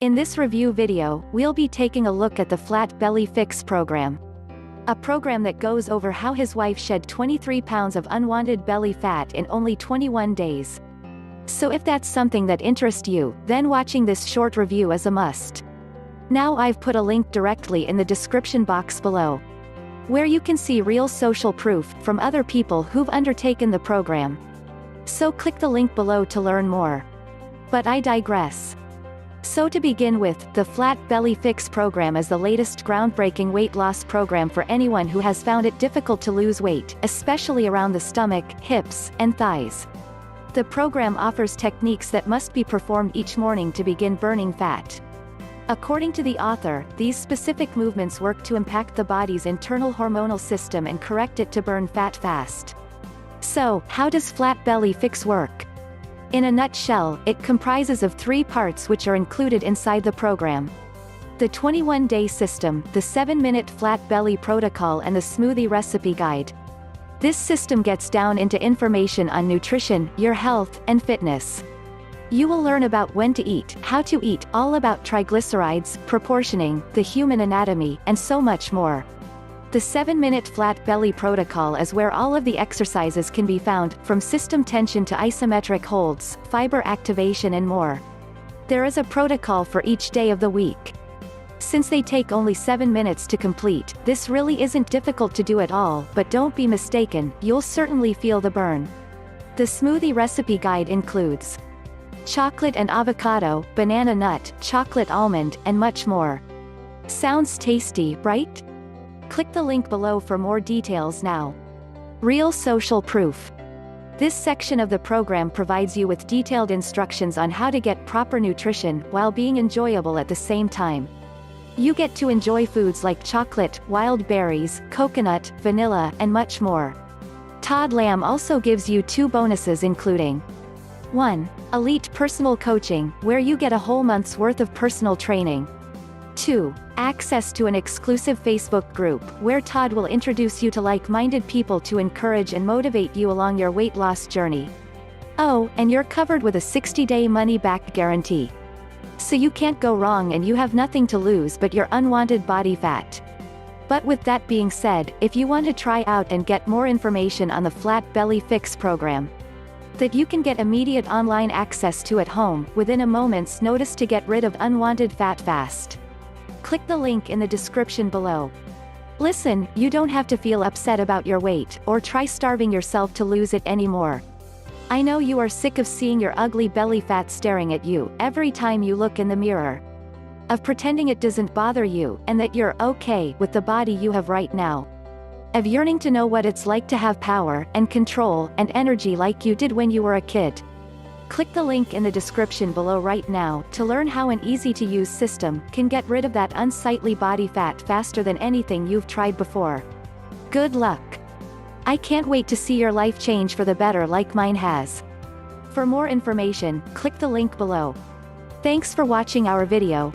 In this review video, we'll be taking a look at the Flat Belly Fix program. A program that goes over how his wife shed 23 pounds of unwanted belly fat in only 21 days. So if that's something that interests you, then watching this short review is a must. Now I've put a link directly in the description box below, where you can see real social proof from other people who've undertaken the program. So click the link below to learn more. But I digress. So to begin with, the Flat Belly Fix program is the latest groundbreaking weight loss program for anyone who has found it difficult to lose weight, especially around the stomach, hips, and thighs. The program offers techniques that must be performed each morning to begin burning fat. According to the author, these specific movements work to impact the body's internal hormonal system and correct it to burn fat fast. So, how does Flat Belly Fix work? In a nutshell, it comprises of 3 parts which are included inside the program: the 21-day system, the 7-minute flat belly protocol, and the smoothie recipe guide. This system gets down into information on nutrition, your health, and fitness. You will learn about when to eat, how to eat, all about triglycerides, proportioning, the human anatomy, and so much more. The 7-minute flat belly protocol is where all of the exercises can be found, from system tension to isometric holds, fiber activation and more. There is a protocol for each day of the week. Since they take only 7 minutes to complete, this really isn't difficult to do at all, but don't be mistaken, you'll certainly feel the burn. The smoothie recipe guide includes chocolate and avocado, banana nut, chocolate almond, and much more. Sounds tasty, right? Click the link below for more details now. Real social proof. This section of the program provides you with detailed instructions on how to get proper nutrition while being enjoyable at the same time. You get to enjoy foods like chocolate, wild berries, coconut, vanilla, and much more. Todd Lamb also gives you 2 bonuses including 1. Elite personal coaching, where you get a whole month's worth of personal training. 2. Access to an exclusive Facebook group, where Todd will introduce you to like-minded people to encourage and motivate you along your weight loss journey. Oh, and you're covered with a 60-day money-back guarantee. So you can't go wrong and you have nothing to lose but your unwanted body fat. But with that being said, if you want to try out and get more information on the Flat Belly Fix program, that you can get immediate online access to at home, within a moment's notice to get rid of unwanted fat fast, click the link in the description below. Listen, you don't have to feel upset about your weight, or try starving yourself to lose it anymore. I know you are sick of seeing your ugly belly fat staring at you every time you look in the mirror, of pretending it doesn't bother you, and that you're okay with the body you have right now, of yearning to know what it's like to have power, and control, and energy like you did when you were a kid. Click the link in the description below right now to learn how an easy-to-use system can get rid of that unsightly body fat faster than anything you've tried before. Good luck! I can't wait to see your life change for the better like mine has. For more information, click the link below. Thanks for watching our video.